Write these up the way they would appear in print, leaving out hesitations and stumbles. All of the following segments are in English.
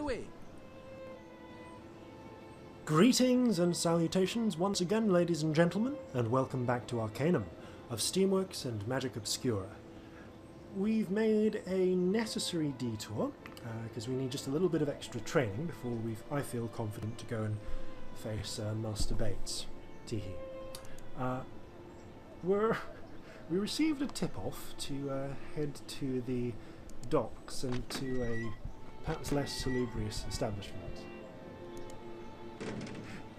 away. Greetings and salutations once again, ladies and gentlemen, and welcome back to Arcanum of Steamworks and Magic Obscura. We've made a necessary detour because we need just a little bit of extra training before I feel confident to go and face Master Bates. Teehee. We received a tip-off to head to the docks and to a perhaps less salubrious establishment.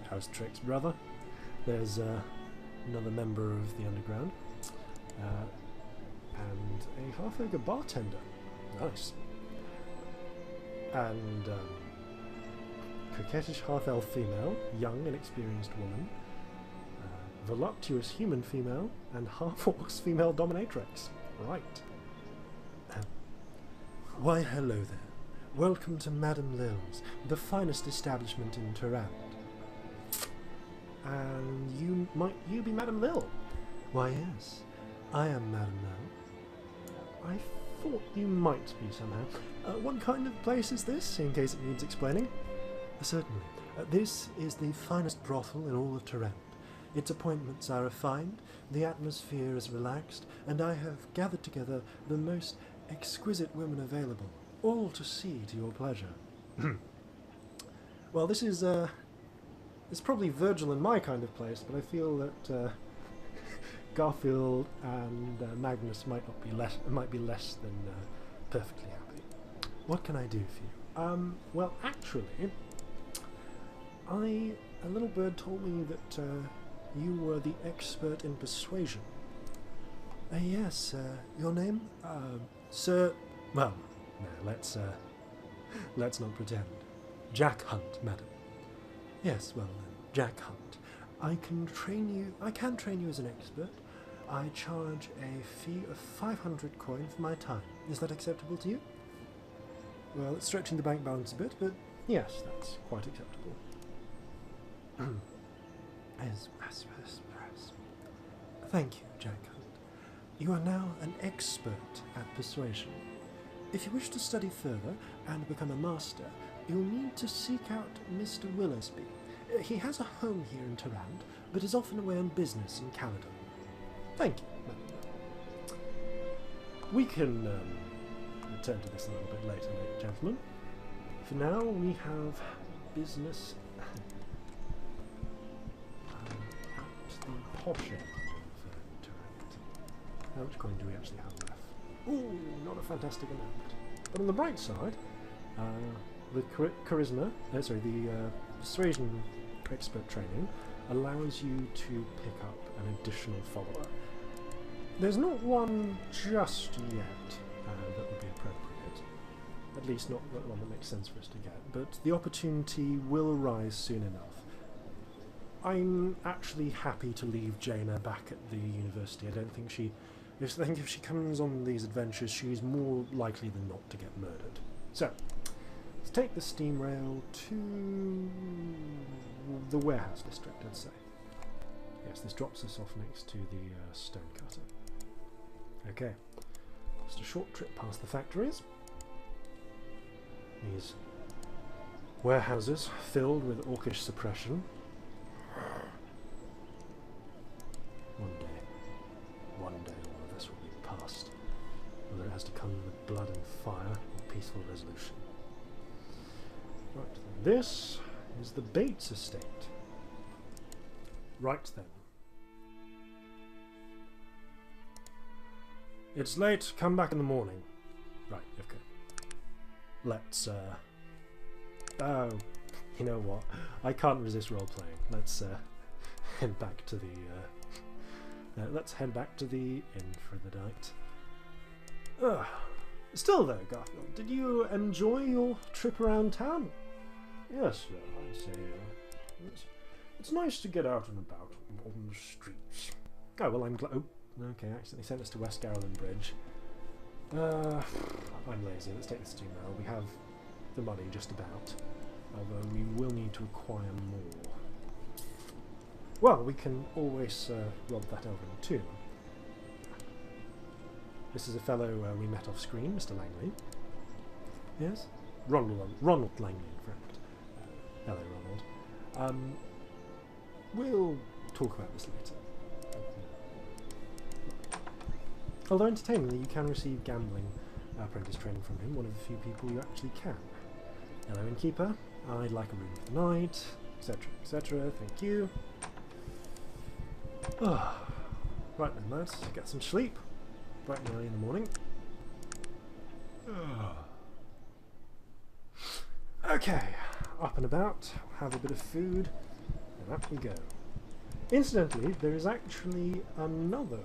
House tricks, brother. There's another member of the underground. And a half-acre bartender. Nice. And coquettish half-elf female, young and experienced woman, voluptuous human female, and half-orcs female dominatrix. Right. Why, hello there. Welcome to Madame Lil's, the finest establishment in Terrand. And might you be Madame Lil? Why, yes, I am Madame Lil. I thought you might be somehow. What kind of place is this, in case it needs explaining? Certainly. This is the finest brothel in all of Terrand. Its appointments are refined, the atmosphere is relaxed, and I have gathered together the most exquisite women available, all to see to your pleasure. Well, this is it's probably Virgil and my kind of place, but I feel that Garfield and Magnus might be less than perfectly happy. What can I do for you? Well, actually, a little bird told me that you were the expert in persuasion. Yes, your name? Sir... Well, no, let's not pretend. Jack Hunt, madam. Yes, well then, Jack Hunt. I can train you as an expert. I charge a fee of 500 coin for my time. Is that acceptable to you? Well, it's stretching the bank balance a bit, but yes, that's quite acceptable. Yes. Thank you, Jack Hunt. You are now an expert at persuasion. If you wish to study further and become a master, you'll need to seek out Mr. Willisby. He has a home here in Terrand, but is often away on business in Caledon. Thank you, madam. We can return to this a little bit later, ladies and gentlemen. For now, we have business at the posh end of Terrand. How much coin do we actually have left? Ooh, not a fantastic amount. But on the bright side, the persuasion expert training allows you to pick up an additional follower. There's not one just yet that would be appropriate. At least not one that makes sense for us to get. But the opportunity will arise soon enough. I'm actually happy to leave Jaina back at the university. I think if she comes on these adventures, she's more likely than not to get murdered. So, let's take the steam rail to the warehouse district, I'd say. Yes, this drops us off next to the stonecutter. Okay, just a short trip past the factories. These warehouses filled with orcish suppression. One day all of this will be past, whether it has to come with blood and fire or peaceful resolution. Right then, this is the Bates estate. Right then. It's late, come back in the morning. Right, okay. Let's, oh, you know what? I can't resist role-playing. Let's, head back to the, let's head back to the inn for the night. Still though, Garfield, did you enjoy your trip around town? Yes, I'd say it's nice to get out and about on the streets. Oh, well, I'm glad. Oh, okay, I accidentally sent us to West Garland Bridge. I'm lazy. Let's take this steam rail. We have the money just about, although we will need to acquire more. Well, we can always rob that elven tomb. This is a fellow we met off screen, Mr. Langley. Yes? Ronald Langley, in fact. Hello, Ronald. We'll talk about this later. Although entertainingly, you can receive gambling apprentice training from him, one of the few people you actually can. Hello, innkeeper. I'd like a room for the night, etc., etc. Thank you. Right then, lads, get some sleep. Bright and early in the morning. Okay, up and about, have a bit of food, and up we go. Incidentally, there is actually another,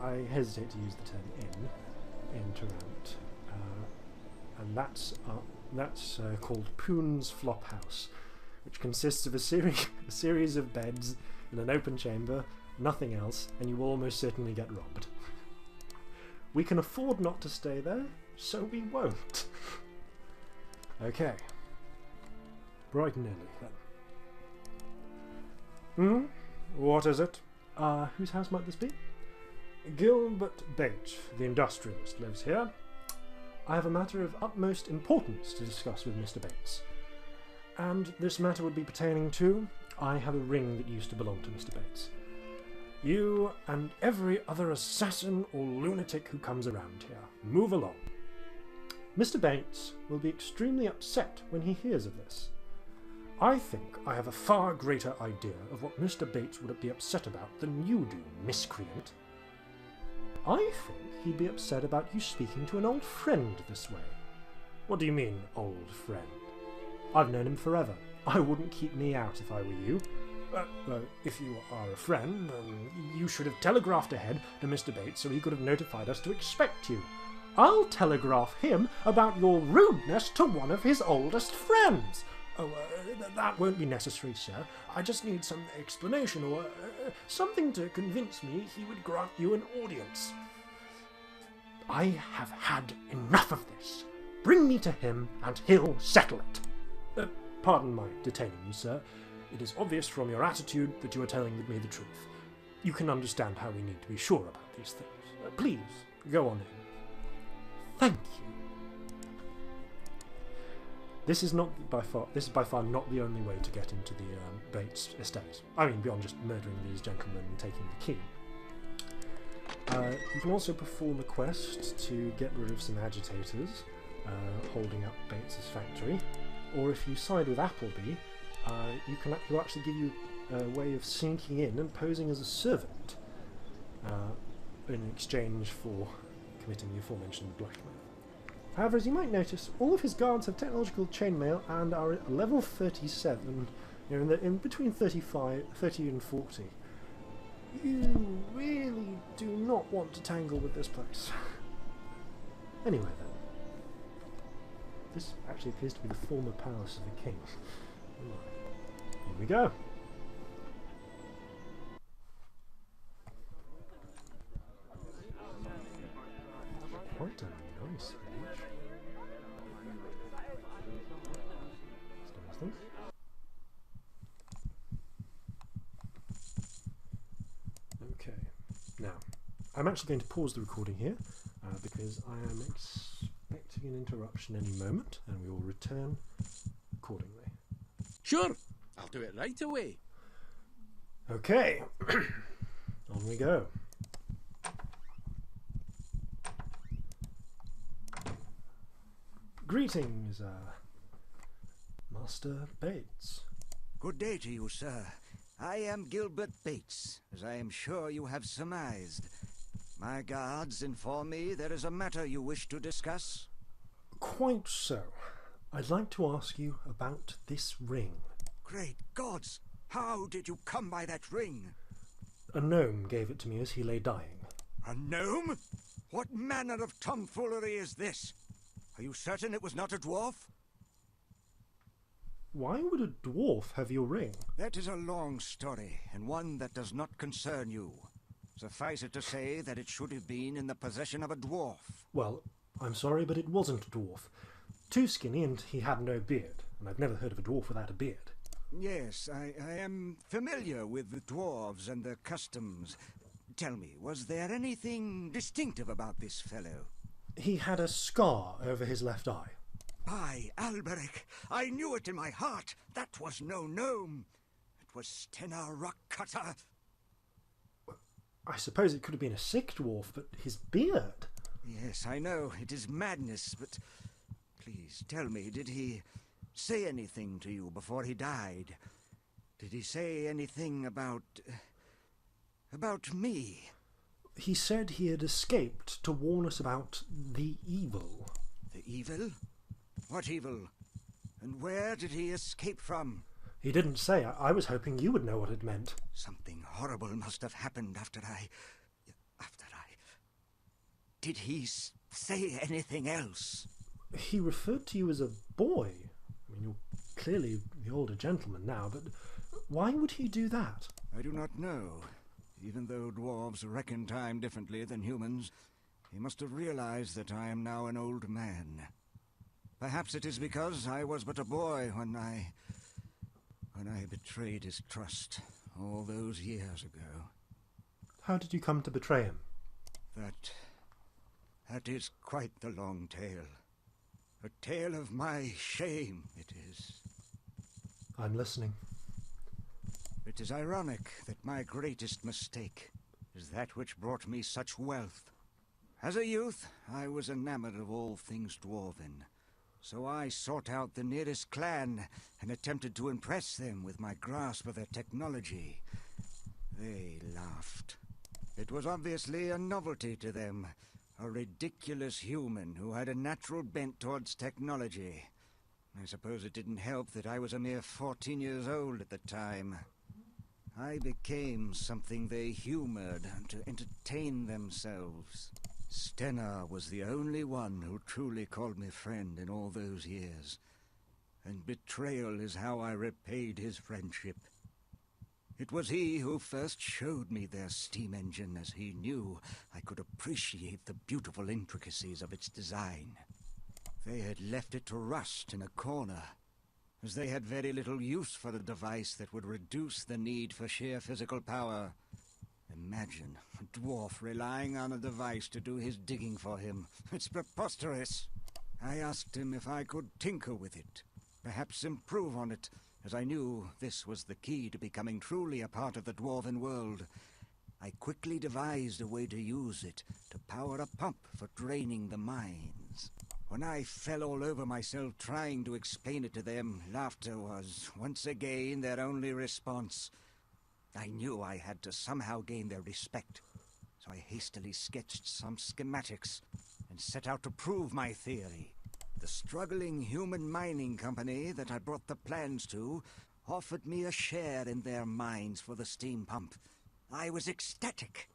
I hesitate to use the term in Tarant, and that's called Poon's Flophouse, which consists of a series of beds in an open chamber, nothing else, and you will almost certainly get robbed. We can afford not to stay there, so we won't. Okay. Bright and early, then. What is it? Whose house might this be? Gilbert Bates, the industrialist, lives here. I have a matter of utmost importance to discuss with Mr. Bates. And this matter would be pertaining to... I have a ring that used to belong to Mr. Bates. You and every other assassin or lunatic who comes around here, move along. Mr. Bates will be extremely upset when he hears of this. I think I have a far greater idea of what Mr. Bates would be upset about than you do, miscreant. I think he'd be upset about you speaking to an old friend this way. What do you mean, old friend? I've known him forever. I wouldn't keep me out if I were you. If you are a friend, you should have telegraphed ahead to Mr. Bates so he could have notified us to expect you. I'll telegraph him about your rudeness to one of his oldest friends. That won't be necessary, sir. I just need some explanation or something to convince me he would grant you an audience. I have had enough of this. Bring me to him and he'll settle it. Pardon my detaining you, sir. It is obvious from your attitude that you are telling me the truth. You can understand how we need to be sure about these things. Please, go on in. Thank you. This is by far not the only way to get into the Bates estate. I mean, beyond just murdering these gentlemen and taking the key. You can also perform a quest to get rid of some agitators holding up Bates' factory, or if you side with Appleby, he'll actually give you a way of sneaking in and posing as a servant in exchange for committing the aforementioned blackmail. However, as you might notice, all of his guards have technological chainmail and are at level 37, in between 30 and 40. You really do not want to tangle with this place. Anyway then, this actually appears to be the former palace of the king. Here we go. Quite a nice village. Okay, now I'm actually going to pause the recording here because I am expecting an interruption any moment, and we will return accordingly. Sure, I'll do it right away. Okay, on we go. Greetings, Master Bates. Good day to you, sir. I am Gilbert Bates, as I am sure you have surmised. My guards inform me there is a matter you wish to discuss. Quite so. I'd like to ask you about this ring. Great gods! How did you come by that ring? A gnome gave it to me as he lay dying. A gnome? What manner of tomfoolery is this? Are you certain it was not a dwarf? Why would a dwarf have your ring? That is a long story, and one that does not concern you. Suffice it to say that it should have been in the possession of a dwarf. Well, I'm sorry, but it wasn't a dwarf. Too skinny, and he had no beard, and I've never heard of a dwarf without a beard. Yes, I am familiar with the dwarves and their customs. Tell me, was there anything distinctive about this fellow? He had a scar over his left eye. By Alberic, I knew it in my heart. That was no gnome. It was Stena Rockcutter. I suppose it could have been a sick dwarf, but his beard... Yes, I know, it is madness, but please tell me, did he say anything to you before he died? Did he say anything about me? He said he had escaped to warn us about the evil. The evil? What evil? And where did he escape from? He didn't say. I was hoping you would know what it meant. Something horrible must have happened after I... Did he say anything else? He referred to you as a boy. I mean, you're clearly the older gentleman now, but why would he do that? I do not know. Even though dwarves reckon time differently than humans, he must have realized that I am now an old man. Perhaps it is because I was but a boy when I betrayed his trust all those years ago. How did you come to betray him? That is quite the long tale. A tale of my shame, it is. I'm listening. It is ironic that my greatest mistake is that which brought me such wealth. As a youth, I was enamored of all things dwarven, so I sought out the nearest clan and attempted to impress them with my grasp of their technology. They laughed. It was obviously a novelty to them, a ridiculous human who had a natural bent towards technology. I suppose it didn't help that I was a mere 14 years old at the time. I became something they humored to entertain themselves. Stena was the only one who truly called me friend in all those years, and betrayal is how I repaid his friendship. It was he who first showed me their steam engine, as he knew I could appreciate the beautiful intricacies of its design. They had left it to rust in a corner, as they had very little use for a device that would reduce the need for sheer physical power. Imagine a dwarf relying on a device to do his digging for him. It's preposterous. I asked him if I could tinker with it, perhaps improve on it, as I knew this was the key to becoming truly a part of the dwarven world. I quickly devised a way to use it to power a pump for draining the mines. When I fell all over myself trying to explain it to them, laughter was once again their only response. I knew I had to somehow gain their respect, so I hastily sketched some schematics and set out to prove my theory. The struggling human mining company that I brought the plans to offered me a share in their mines for the steam pump. I was ecstatic.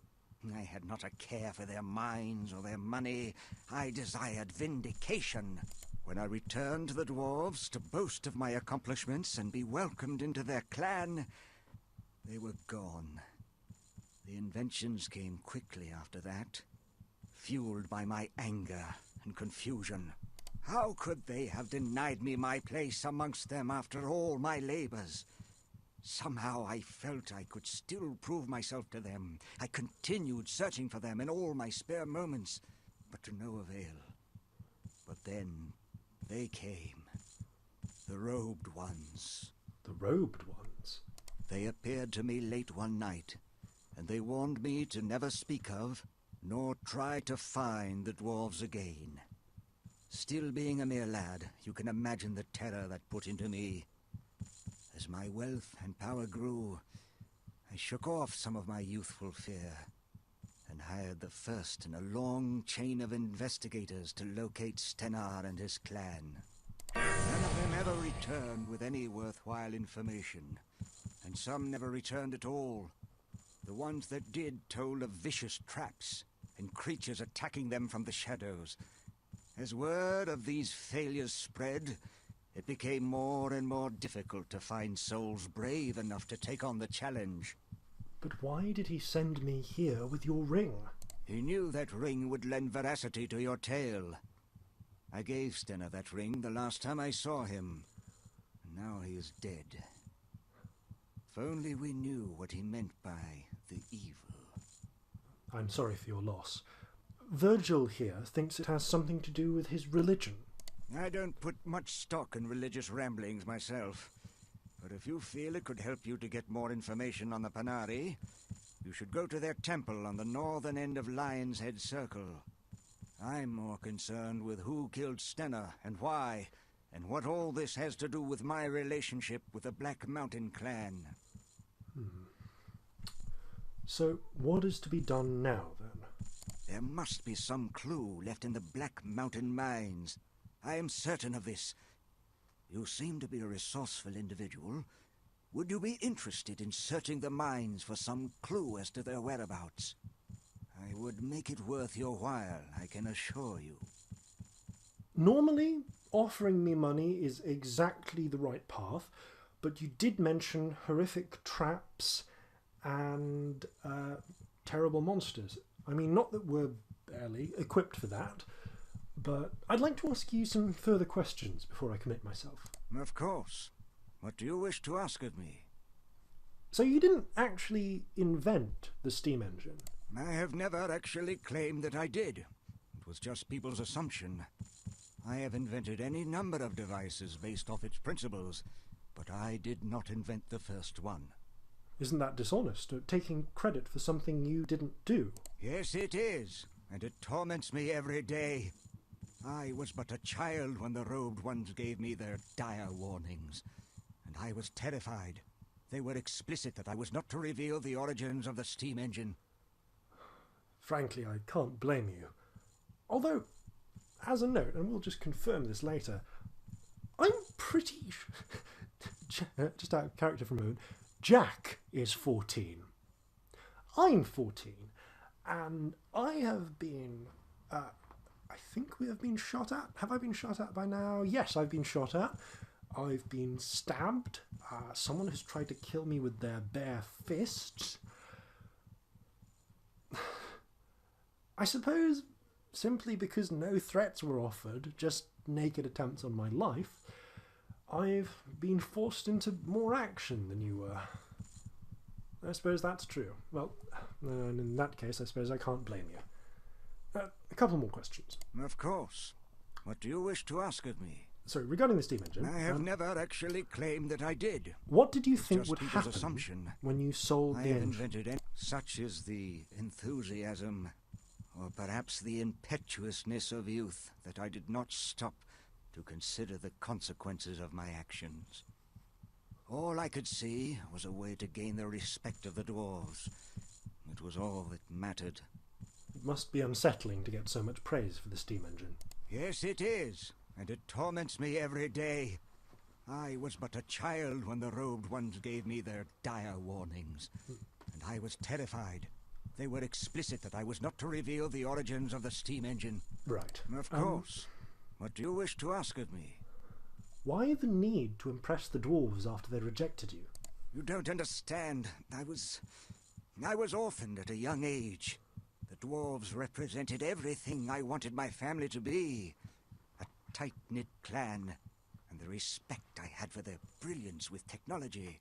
I had not a care for their mines or their money. I desired vindication. When I returned to the dwarves to boast of my accomplishments and be welcomed into their clan, they were gone. The inventions came quickly after that, fueled by my anger and confusion. How could they have denied me my place amongst them after all my labors? Somehow I felt I could still prove myself to them. I continued searching for them in all my spare moments, but to no avail. But then they came. The robed ones. The robed ones? They appeared to me late one night, and they warned me to never speak of, nor try to find the dwarves again. Still being a mere lad, you can imagine the terror that put into me. As my wealth and power grew, I shook off some of my youthful fear, and hired the first in a long chain of investigators to locate Stenar and his clan. None of them ever returned with any worthwhile information, and some never returned at all. The ones that did told of vicious traps and creatures attacking them from the shadows. As word of these failures spread, it became more and more difficult to find souls brave enough to take on the challenge. But why did he send me here with your ring? He knew that ring would lend veracity to your tale. I gave Stena that ring the last time I saw him. Now he is dead. If only we knew what he meant by the evil. I'm sorry for your loss. Virgil here thinks it has something to do with his religion. I don't put much stock in religious ramblings myself. But if you feel it could help you to get more information on the Panari, you should go to their temple on the northern end of Lion's Head Circle. I'm more concerned with who killed Stenna and why, and what all this has to do with my relationship with the Black Mountain clan. So, what is to be done now, then? There must be some clue left in the Black Mountain mines. I am certain of this. You seem to be a resourceful individual. Would you be interested in searching the mines for some clue as to their whereabouts? I would make it worth your while, I can assure you. Normally, offering me money is exactly the right path, but you did mention horrific traps and terrible monsters. I mean, not that we're barely equipped for that, but I'd like to ask you some further questions before I commit myself. Of course. What do you wish to ask of me? So you didn't actually invent the steam engine? I have never actually claimed that I did. It was just people's assumption. I have invented any number of devices based off its principles, but I did not invent the first one. Isn't that dishonest, taking credit for something you didn't do? Yes, it is, and it torments me every day. I was but a child when the robed ones gave me their dire warnings, and I was terrified. They were explicit that I was not to reveal the origins of the steam engine. Frankly, I can't blame you. Although, as a note, and we'll just confirm this later, I'm pretty... just out of character for a moment, Jack is 14. I'm 14, and I have been... I think we have been shot at. Have I been shot at by now? Yes, I've been shot at. I've been stabbed. Someone has tried to kill me with their bare fists. I suppose simply because no threats were offered, just naked attempts on my life, I've been forced into more action than you were. I suppose that's true. Well, and in that case, I suppose I can't blame you. A couple more questions. Of course. What do you wish to ask of me? So, regarding the steam engine... I have never actually claimed that I did. What did you think would happen assumption. when you sold the I have engine? invented such is the enthusiasm, or perhaps the impetuousness of youth, that I did not stop to consider the consequences of my actions. All I could see was a way to gain the respect of the dwarves. It was all that mattered. It must be unsettling to get so much praise for the steam engine. Yes, it is, and it torments me every day. I was but a child when the robed ones gave me their dire warnings, and I was terrified. They were explicit that I was not to reveal the origins of the steam engine. Right. Of course. What do you wish to ask of me? Why the need to impress the dwarves after they rejected you? You don't understand. I was orphaned at a young age. The dwarves represented everything I wanted my family to be. A tight-knit clan, and the respect I had for their brilliance with technology.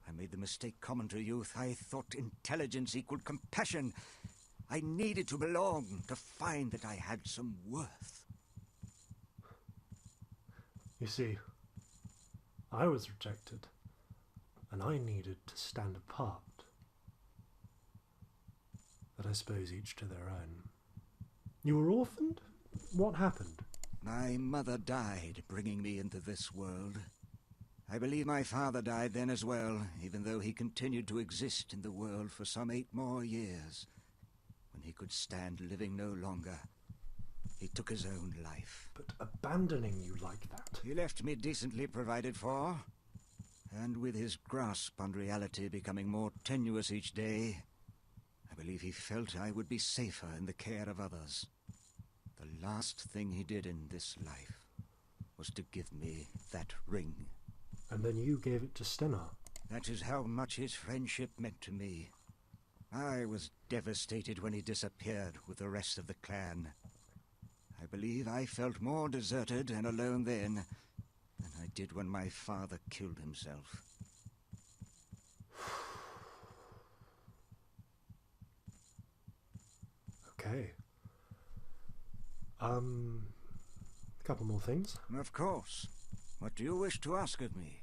I made the mistake common to youth. I thought intelligence equaled compassion. I needed to belong, to find that I had some worth. You see, I was rejected, and I needed to stand apart. But I suppose each to their own. You were orphaned? What happened? My mother died, bringing me into this world. I believe my father died then as well, even though he continued to exist in the world for some 8 more years. When he could stand living no longer, he took his own life. But abandoning you like that? He left me decently provided for, and with his grasp on reality becoming more tenuous each day, I believe he felt I would be safer in the care of others. The last thing he did in this life was to give me that ring. And then you gave it to Stenna. That is how much his friendship meant to me. I was devastated when he disappeared with the rest of the clan. I believe I felt more deserted and alone then than I did when my father killed himself. Okay. A couple more things. Of course. What do you wish to ask of me?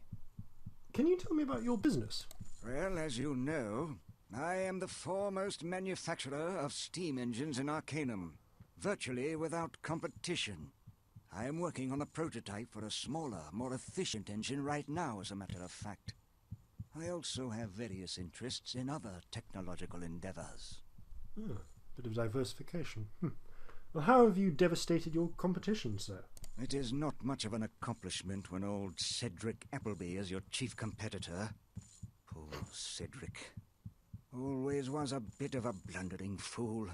Can you tell me about your business? Well, as you know, I am the foremost manufacturer of steam engines in Arcanum, virtually without competition. I am working on a prototype for a smaller, more efficient engine right now, as a matter of fact. I also have various interests in other technological endeavors. Bit of diversification. Well, how have you devastated your competition, sir? It is not much of an accomplishment when old Cedric Appleby is your chief competitor. Poor Cedric. Always was a bit of a blundering fool.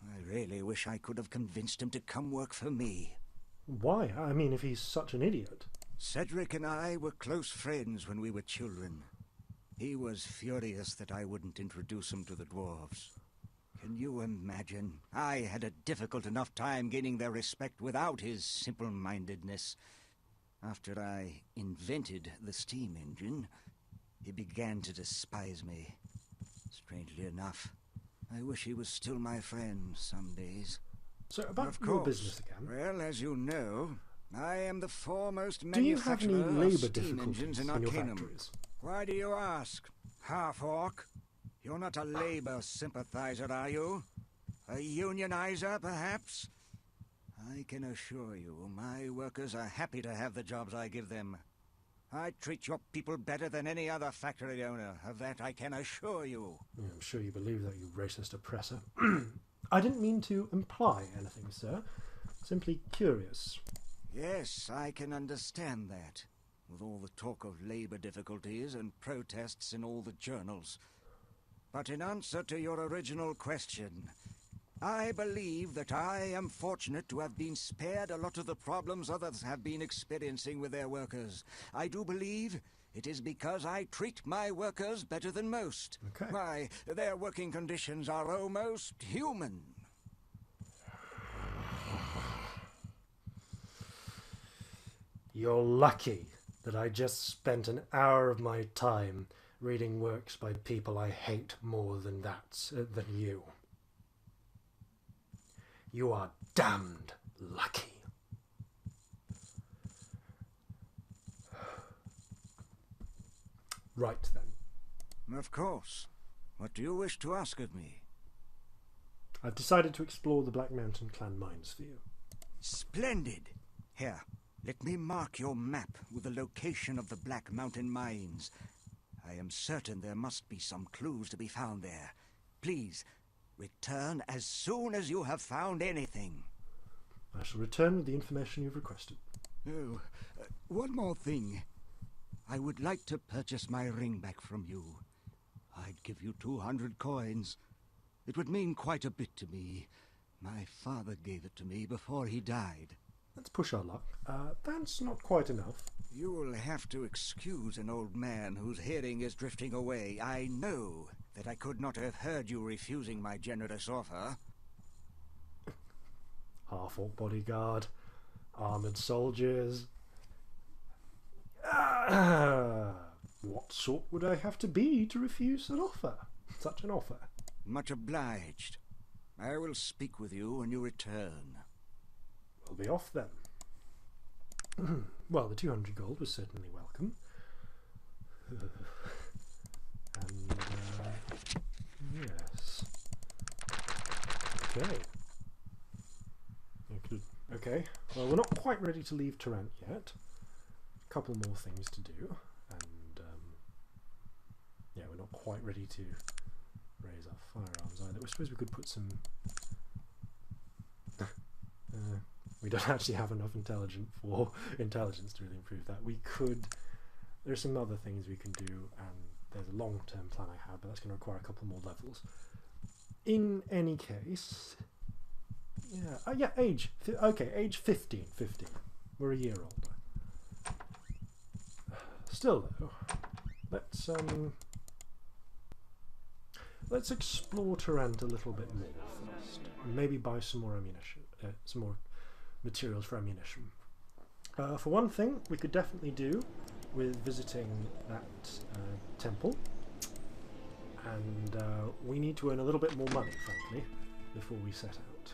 I really wish I could have convinced him to come work for me. Why? I mean, if he's such an idiot. Cedric and I were close friends when we were children. He was furious that I wouldn't introduce him to the dwarves. Can you imagine? I had a difficult enough time gaining their respect without his simple-mindedness. After I invented the steam engine, he began to despise me. Strangely enough, I wish he was still my friend some days. So, about your business again. Well, as you know, I am the foremost Do you have any manufacturer of labour steam difficulties engines in in your Arcanum. factories? Why do you ask? Half-orc? You're not a Labour sympathizer, are you? A unionizer, perhaps? I can assure you, my workers are happy to have the jobs I give them. I treat your people better than any other factory owner. Of that I can assure you. Yeah, I'm sure you believe that, you racist oppressor. I didn't mean to imply anything, sir. Simply curious. Yes, I can understand that. With all the talk of labour difficulties and protests in all the journals. But in answer to your original question, I believe that I am fortunate to have been spared a lot of the problems others have been experiencing with their workers. I do believe it is because I treat my workers better than most. Okay. Why, their working conditions are almost human. You're lucky that I just spent an hour of my time reading works by people I hate more than you. You are damned lucky. Right then. Of course. What do you wish to ask of me? I've decided to explore the Black Mountain Clan mines for you. Splendid! Here, let me mark your map with the location of the Black Mountain mines. I am certain there must be some clues to be found there. Please, return as soon as you have found anything. I shall return with the information you've requested. Oh, one more thing. I would like to purchase my ring back from you. I'd give you 200 coins. It would mean quite a bit to me. My father gave it to me before he died. Let's push our luck. That's not quite enough. You'll have to excuse an old man whose hearing is drifting away. I know that I could not have heard you refusing my generous offer. Half-orc bodyguard, armoured soldiers. What sort would I have to be to refuse an offer? Such an offer. Much obliged. I will speak with you when you return. We'll be off then. Well, the 200 gold was certainly welcome. And, yes. Okay. Okay, well, we're not quite ready to leave Tarrant yet. A couple more things to do. And, yeah, we're not quite ready to raise our firearms either. I suppose we could put some... we don't actually have enough intelligence to really improve that. We could... There's some other things we can do, and there's a long-term plan I have, but that's going to require a couple more levels. In any case... Yeah, age. Okay, age 15. We're a year older. Still, though, let's explore Tarrant a little bit more first. Maybe buy some more ammunition, some more materials for ammunition. For one thing, we could definitely do with visiting that temple, and we need to earn a little bit more money, frankly, before we set out.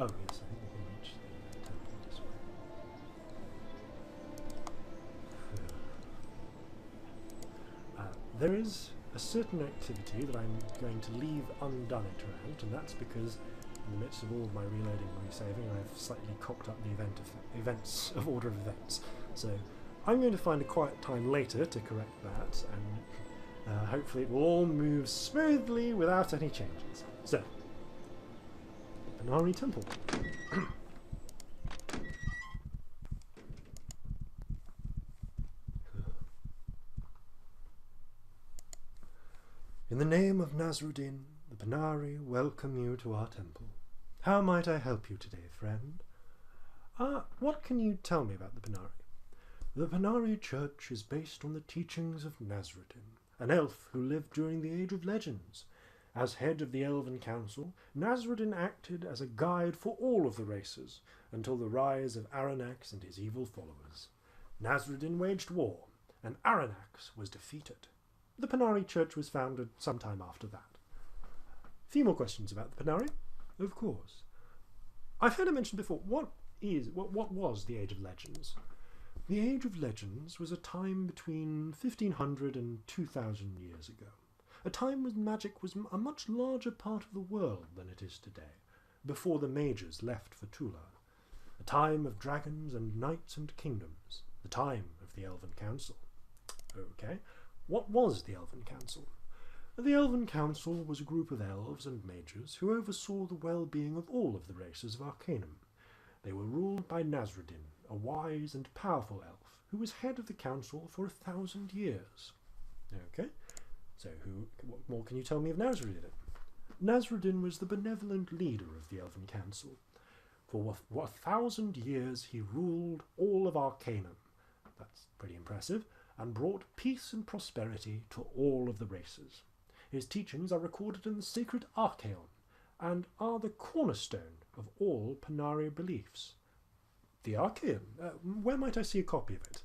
Oh yes, I think we can reach the temple this way. There is a certain activity that I'm going to leave undone at Durant, and that's because in the midst of all of my reloading and resaving, I've slightly cocked up the events of order of events. So I'm going to find a quiet time later to correct that, and hopefully it will all move smoothly without any changes. So, Benari Temple. In the name of Nasruddin, the Benari welcome you to our temple. How might I help you today, friend? What can you tell me about the Benari? The Benari Church is based on the teachings of Nasruddin, an elf who lived during the Age of Legends. As head of the Elven Council, Nasruddin acted as a guide for all of the races until the rise of Aranax and his evil followers. Nasruddin waged war, and Aranax was defeated. The Benari Church was founded sometime after that. A few more questions about the Benari? Of course. I've heard it mentioned before. What was the Age of Legends? The Age of Legends was a time between 1500 and 2000 years ago. A time when magic was a much larger part of the world than it is today, before the mages left for Tula. A time of dragons and knights and kingdoms. The time of the Elven Council. Okay. What was the Elven Council? The Elven Council was a group of elves and mages who oversaw the well-being of all of the races of Arcanum. They were ruled by Nasruddin, a wise and powerful elf who was head of the council for 1,000 years. Okay, so what more can you tell me of Nasruddin? Nasruddin was the benevolent leader of the Elven Council. For 1,000 years he ruled all of Arcanum. That's pretty impressive, and brought peace and prosperity to all of the races. His teachings are recorded in the sacred Arcanum and are the cornerstone of all Benari beliefs. The Arcanum? Where might I see a copy of it?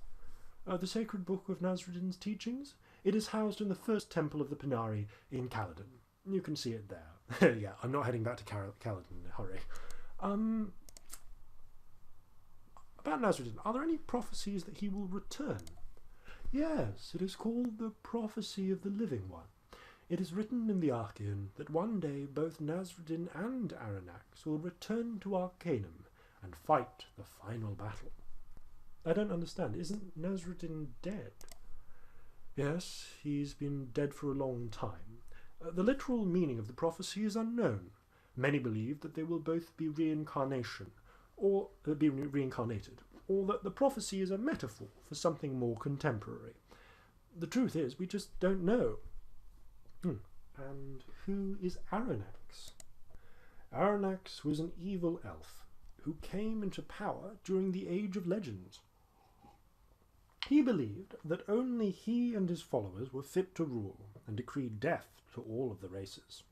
The sacred book of Nasruddin's teachings? It is housed in the first temple of the Benari in Caledon. You can see it there. Yeah, I'm not heading back to Caledon in a hurry. About Nasruddin, are there any prophecies that he will return? Yes, it is called the Prophecy of the Living One. It is written in the Arcanum that one day both Nasruddin and Aranax will return to Arcanum and fight the final battle. I don't understand. Isn't Nasruddin dead? Yes, he's been dead for a long time. The literal meaning of the prophecy is unknown. Many believe that they will both be reincarnated, or that the prophecy is a metaphor for something more contemporary. The truth is, we just don't know. And who is Aranax? Aranax was an evil elf who came into power during the Age of Legends. He believed that only he and his followers were fit to rule, and decreed death to all of the races.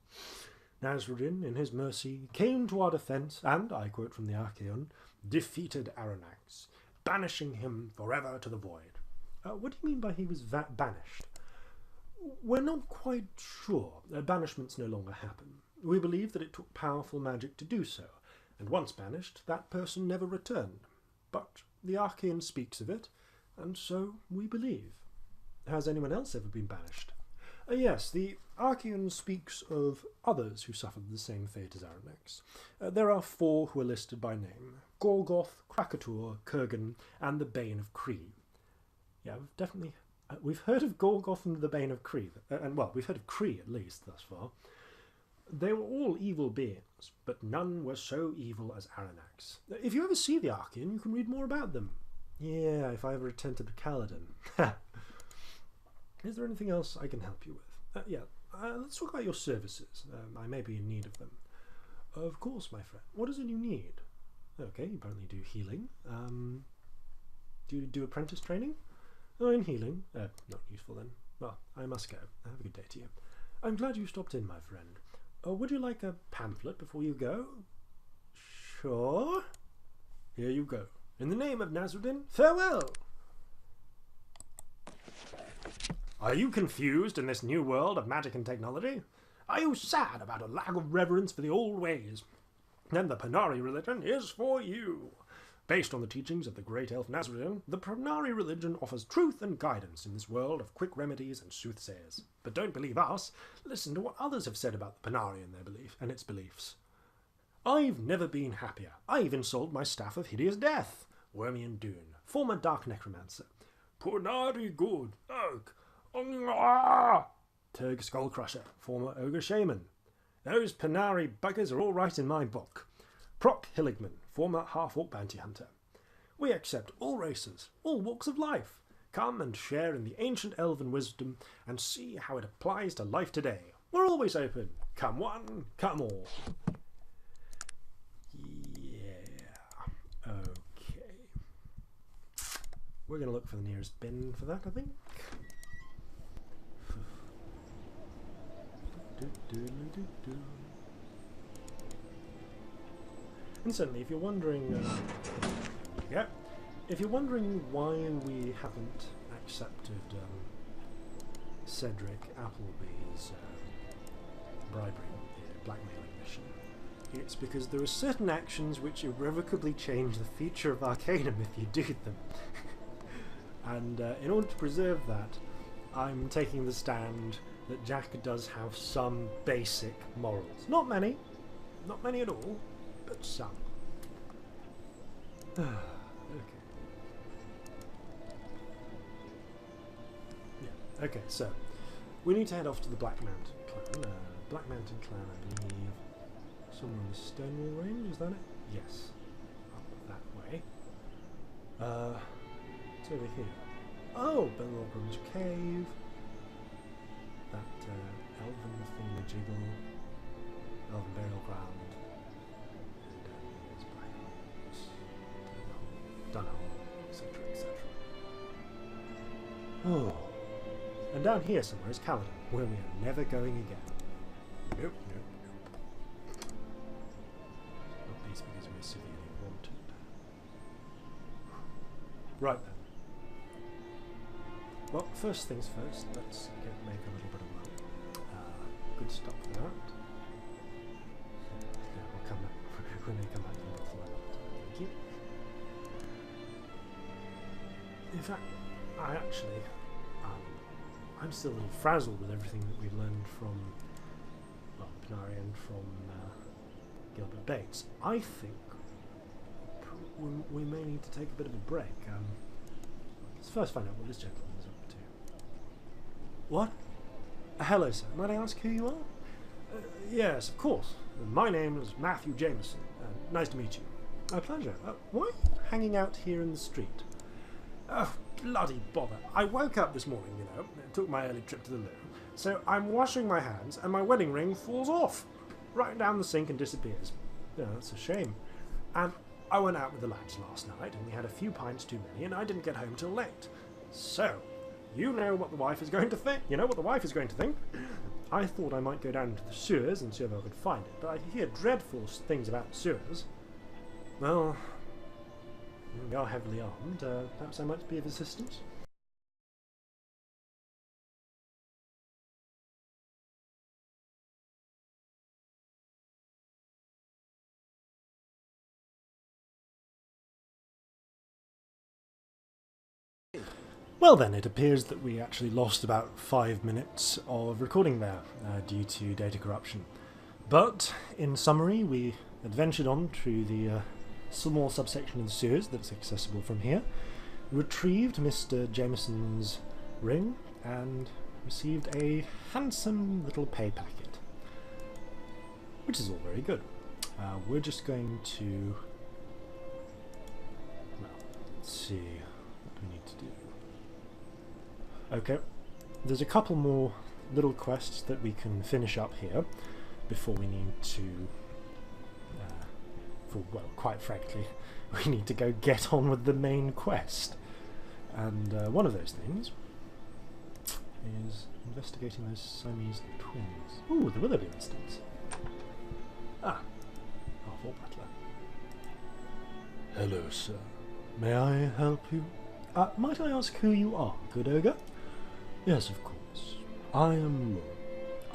Nasruddin, in his mercy, came to our defence and, I quote from the Arcanum, defeated Aranax, banishing him forever to the void. What do you mean by he was banished? We're not quite sure. Banishments no longer happen. We believe that it took powerful magic to do so, and once banished, that person never returned. But the Arcanum speaks of it, and so we believe. Has anyone else ever been banished? Yes, the Arcanum speaks of others who suffered the same fate as Aranax. There are 4 who are listed by name: Gorgoth, Krakator, Kurgan, and the Bane of Kree. Yeah, we've heard of Gorgoth and the Bane of Kree, we've heard of Kree at least thus far. They were all evil beings, but none were so evil as Aranax. If you ever see the Arcanum, you can read more about them. Yeah, if I ever return to the Caledon. Is there anything else I can help you with? Let's talk about your services. I may be in need of them. Of course, my friend. What is it you need? Okay, you apparently do healing. Do you do apprentice training? Oh, in healing. Not useful then. Well, I must go. Have a good day to you. I'm glad you stopped in, my friend. Would you like a pamphlet before you go? Sure. Here you go. In the name of Nasruddin, farewell! Are you confused in this new world of magic and technology? Are you sad about a lack of reverence for the old ways? then the Panari religion is for you. Based on the teachings of the great elf Nazarian, the Panari religion offers truth and guidance in this world of quick remedies and soothsayers. But don't believe us, listen to what others have said about the Panari and their belief and its beliefs. I've never been happier. I even sold my staff of hideous death. Wormian Dune, former dark necromancer. Panari good, Urg. Turg Skullcrusher, former ogre shaman. Those Panari buggers are all right in my book. Proc Hilligman, former half-orc bounty hunter. We accept all races, all walks of life. Come and share in the ancient elven wisdom and see how it applies to life today. We're always open. Come one, come all. Yeah. Okay. We're going to look for the nearest bin for that, I think. And certainly, if you're wondering, if you're wondering why we haven't accepted Cedric Appleby's bribery, blackmailing mission, it's because there are certain actions which irrevocably change the future of Arcanum if you do them. And in order to preserve that, I'm taking the stand that Jack does have some basic morals. Not many at all, but some. Okay. Yeah, okay, so we need to head off to the Black Mountain Clan. Black Mountain Clan, I believe, somewhere in the Stonewall Range, is that it? Yes. Up that way. It's over here. Oh, Belogram's Cave. That elven thingamajiggle, elven burial ground, and there's Black Dunhole, etc., etc. Oh, and down here somewhere is Caledon, where we are never going again. Nope. Not least because we're severely wanted. Right then. Well, first things first, let's make a little bit of money. Good stock for that. Yeah, we'll come back when they come back to the floor. Thank you. In fact, I'm still a little frazzled with everything that we've learned from, well, Panari and from Gilbert Bates. I think we may need to take a bit of a break. Let's first find out what this gentleman is up to. What? Hello, sir. Might I ask who you are? Yes, of course. My name is Matthew Jameson. Nice to meet you. My pleasure. Why are you hanging out here in the street? Oh, bloody bother. I woke up this morning, you know, took my early trip to the loo, so I'm washing my hands and my wedding ring falls off, right down the sink and disappears. Yeah, that's a shame. And I went out with the lads last night and we had a few pints too many and I didn't get home till late. So, you know what the wife is going to think. You know what the wife is going to think. I thought I might go down into the sewers and see if I could find it, but I hear dreadful things about sewers. Well, we are heavily armed. Perhaps I might be of assistance. Well then, it appears that we actually lost about 5 minutes of recording there due to data corruption. But, in summary, we adventured on through the small subsection of the sewers that's accessible from here, retrieved Mr. Jameson's ring, and received a handsome little pay packet. Which is all very good. We're just going to... well, let's see what we need to do. Okay, there's a couple more little quests that we can finish up here before we need to, well, quite frankly, we need to go get on with the main quest. And one of those things is investigating those Siamese twins. Ooh, the Willoughby instance. Ah, half-orc butler. Hello, sir. May I help you? Might I ask who you are, good ogre? Yes, of course. I am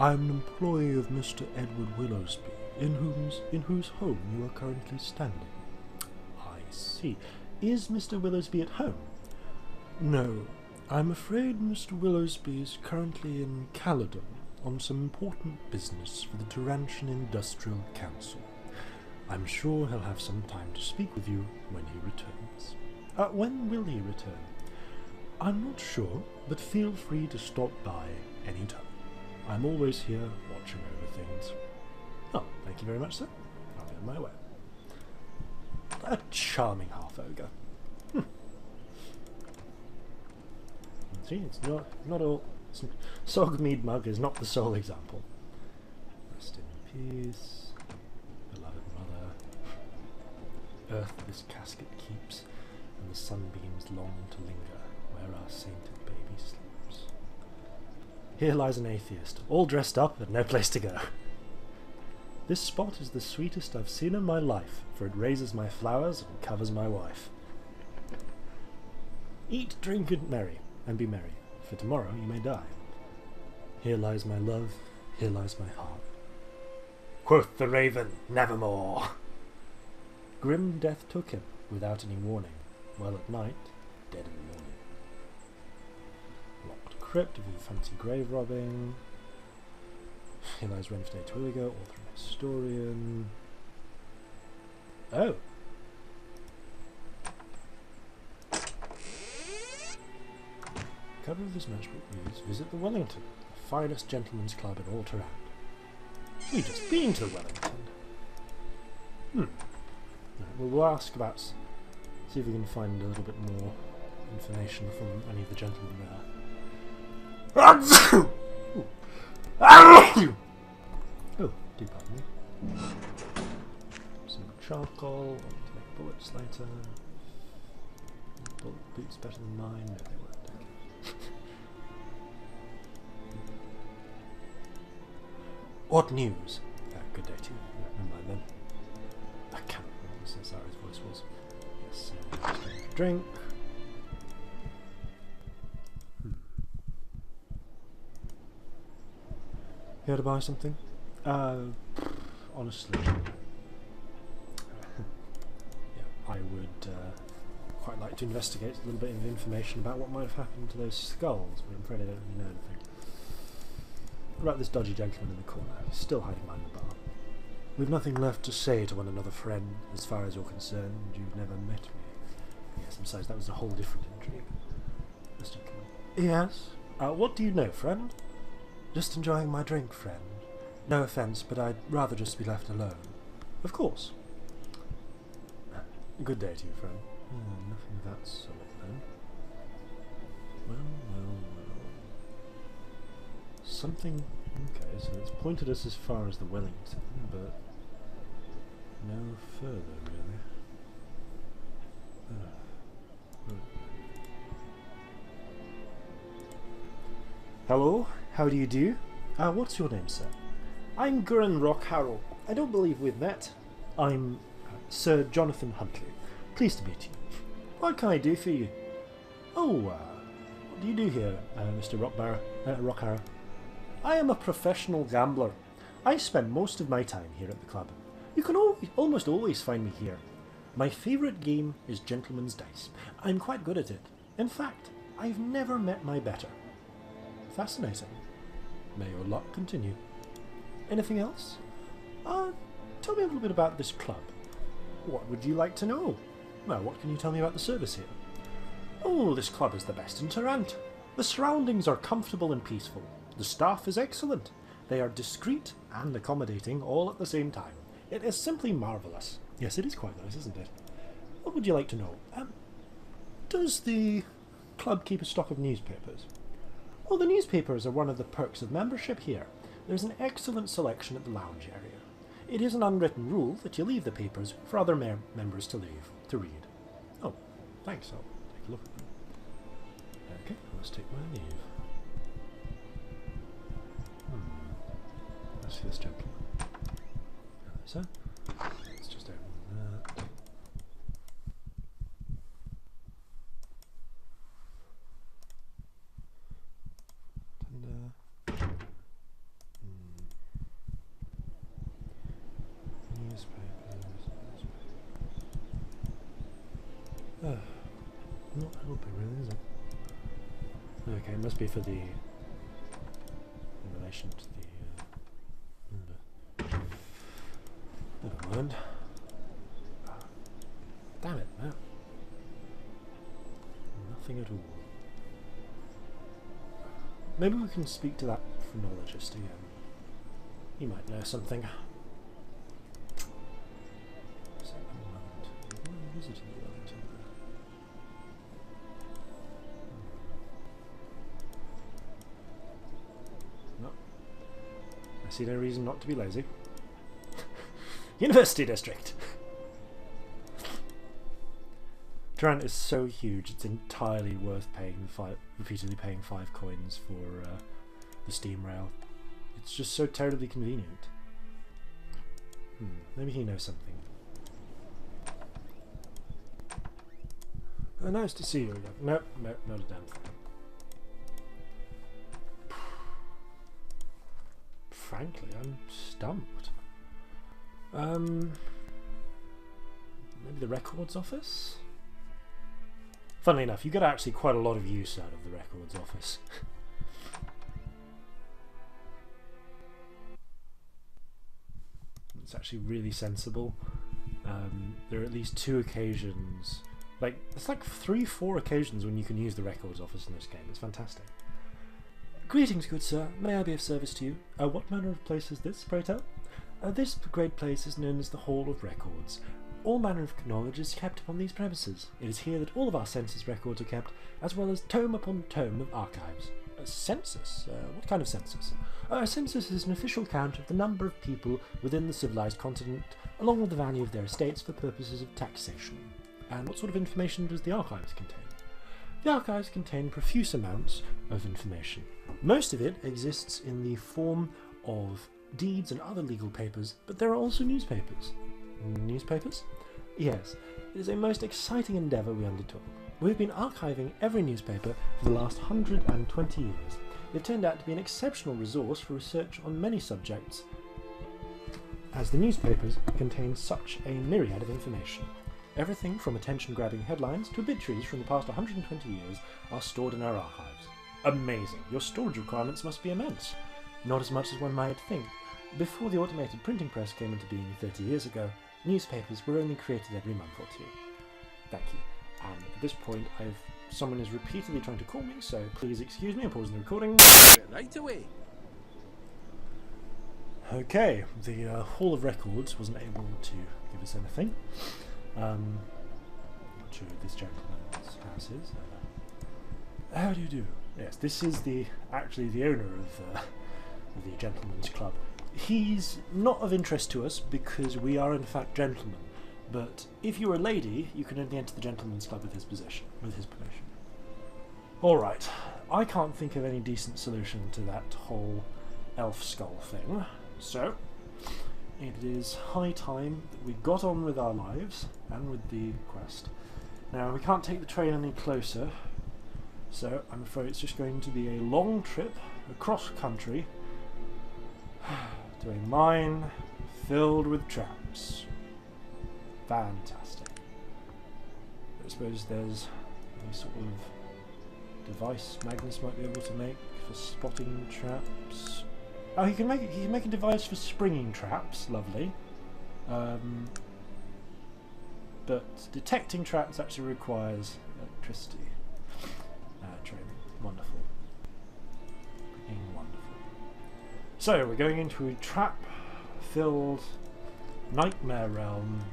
an employee of Mr. Edward Willowsby. in whose home you are currently standing. I see. Is Mr. Willoughby at home? No, I'm afraid Mr. Willoughby is currently in Caledon on some important business for the Tarantian Industrial Council. I'm sure he'll have some time to speak with you when he returns. When will he return? I'm not sure, but feel free to stop by any time. I'm always here watching over things. Oh, thank you very much, sir. I'll be on my way. A charming half-ogre. See, it's not all... Sogmead Mug is not the sole example. Rest in peace, beloved mother. Earth this casket keeps, and the sunbeams long to linger where our sainted baby sleeps. Here lies an atheist, all dressed up and no place to go. This spot is the sweetest I've seen in my life, for it raises my flowers and covers my wife. Eat, drink, and be merry, for tomorrow you may die. Here lies my love, here lies my heart. Quoth the raven, nevermore. Grim death took him, without any warning, well at night, dead in the morning. Locked crypt of a fancy grave robbing. Here lies Renfrey Twilliger, author and historian. Oh! Cover of this matchbook reads, visit the Wellington, the finest gentleman's club in all Tarant. We just been to Wellington. Right, well, we'll ask about, see if we can find a little bit more information from any of the gentlemen there. Oh, do pardon me. Some charcoal, want to make bullets later. Bullet boots better than mine? No, they weren't. What news? Good day to you. Never mind then. I can't remember so sorry his voice was. Yes, just take a drink. Here to buy something? Honestly, yeah, I would quite like to investigate a little bit of information about what might have happened to those skulls, but I'm afraid I don't really know anything. What about this dodgy gentleman in the corner? He's still hiding behind the bar. We've nothing left to say to one another, friend, as far as you're concerned. You've never met me. Yes, besides, that was a whole different intrigue. This gentleman. Yes? What do you know, friend? Just enjoying my drink, friend. No offence, but I'd rather just be left alone. Of course. Good day to you, friend. Nothing of that sort, then. Well. Something... Okay, so it's pointed us as far as the Wellington, but no further, really. Hello, how do you do? What's your name, sir? I'm Gurren Rockharrow. I don't believe we've met. I'm Sir Jonathan Huntley. Pleased to meet you. What can I do for you? Oh, what do you do here, Mr. Rockharrow? I am a professional gambler. I spend most of my time here at the club. You can almost always find me here. My favourite game is Gentleman's Dice. I'm quite good at it. In fact, I've never met my better. Fascinating. May your luck continue. Anything else? Tell me a little bit about this club. What would you like to know? Well, what can you tell me about the service here? Oh, this club is the best in Tarant. The surroundings are comfortable and peaceful. The staff is excellent. They are discreet and accommodating all at the same time. It is simply marvellous. Yes, it is quite nice, isn't it? What would you like to know? Does the club keep a stock of newspapers? Well, the newspapers are one of the perks of membership here. There's an excellent selection at the lounge area. It is an unwritten rule that you leave the papers for other members to read. Oh, thanks. I'll take a look at them. Okay, let's take my leave. Let's see this gentleman. So, let's just open that. Not helping really, is it? Okay, it must be for the... in relation to the number. Never mind. Damn it, Matt. Nothing at all. Maybe we can speak to that phrenologist again. He might know something. No. I see no reason not to be lazy. University District! Trant is so huge, it's entirely worth paying repeatedly paying 5 coins for the steam rail. It's just so terribly convenient. Maybe he knows something. Nice to see you again. Nope, nope, not a damn thing. Frankly, I'm stumped. Maybe the records office? Funnily enough, you get actually quite a lot of use out of the records office. It's actually really sensible. There are at least 2 occasions, it's like 3-4 occasions when you can use the records office in this game. It's fantastic. Greetings, good sir. May I be of service to you? What manner of place is this, pray tell? This great place is known as the Hall of Records. All manner of knowledge is kept upon these premises. It is here that all of our census records are kept, as well as tome upon tome of archives. A census? What kind of census? A census is an official count of the number of people within the civilized continent, along with the value of their estates for purposes of taxation. And what sort of information does the archives contain? The archives contain profuse amounts of information. Most of it exists in the form of deeds and other legal papers, but there are also newspapers. Newspapers? Yes, it is a most exciting endeavour we undertook. We've been archiving every newspaper for the last 120 years. They've turned out to be an exceptional resource for research on many subjects, as the newspapers contain such a myriad of information. Everything from attention-grabbing headlines to obituaries from the past 120 years are stored in our archives. Amazing! Your storage requirements must be immense. Not as much as one might think. Before the automated printing press came into being 30 years ago, newspapers were only created every month or 2. Thank you. And at this point, someone is repeatedly trying to call me, so please excuse me, I'm pausing the recording. Right away. Okay, the Hall of Records wasn't able to give us anything. Not sure who this gentleman's house is. How do you do? Yes, this is actually the owner of the gentleman's club. He's not of interest to us because we are in fact gentlemen, but if you're a lady, you can only enter the gentleman's club with his permission. Alright, I can't think of any decent solution to that whole elf skull thing, so it is high time that we got on with our lives and with the quest. Now, we can't take the train any closer, so I'm afraid it's just going to be a long trip across country to a mine filled with traps. Fantastic. I suppose there's any sort of device Magnus might be able to make for spotting traps. Oh, he can make a device for springing traps. Lovely. But detecting traps actually requires electricity. Training. Wonderful. Wonderful. So, we're going into a trap-filled nightmare realm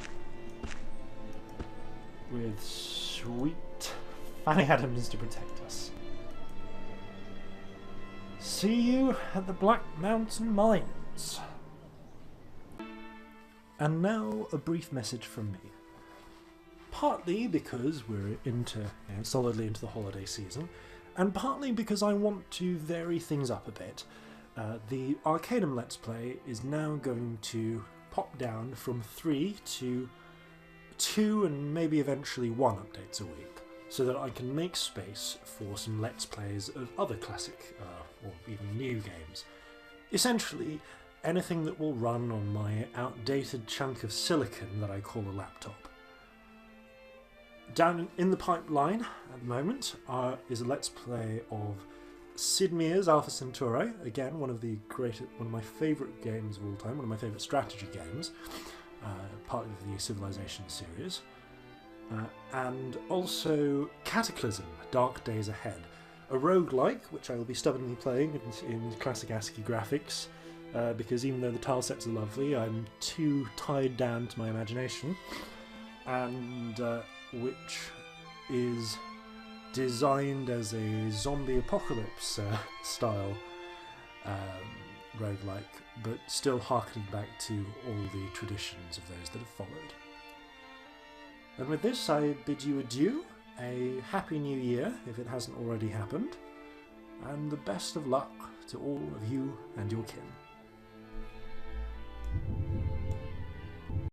with sweet Fanny Adams to protect us. See you at the Black Mountain Mines. And now a brief message from me. Partly because we're solidly into the holiday season, and partly because I want to vary things up a bit. The Arcanum Let's Play is now going to pop down from 3 to 2 and maybe eventually 1 updates a week, so that I can make space for some Let's Plays of other classic or even new games. Essentially, anything that will run on my outdated chunk of silicon that I call a laptop. Down in the pipeline at the moment is a Let's Play of Sid Meier's Alpha Centauri. Again, one of my favourite games of all time, one of my favourite strategy games, part of the Civilization series. And also Cataclysm, Dark Days Ahead, a roguelike, which I will be stubbornly playing in classic ASCII graphics, because even though the tile sets are lovely, I'm too tied down to my imagination, and which is designed as a zombie apocalypse style roguelike, but still harkening back to all the traditions of those that have followed. And with this, I bid you adieu, a happy new year if it hasn't already happened, and the best of luck to all of you and your kin.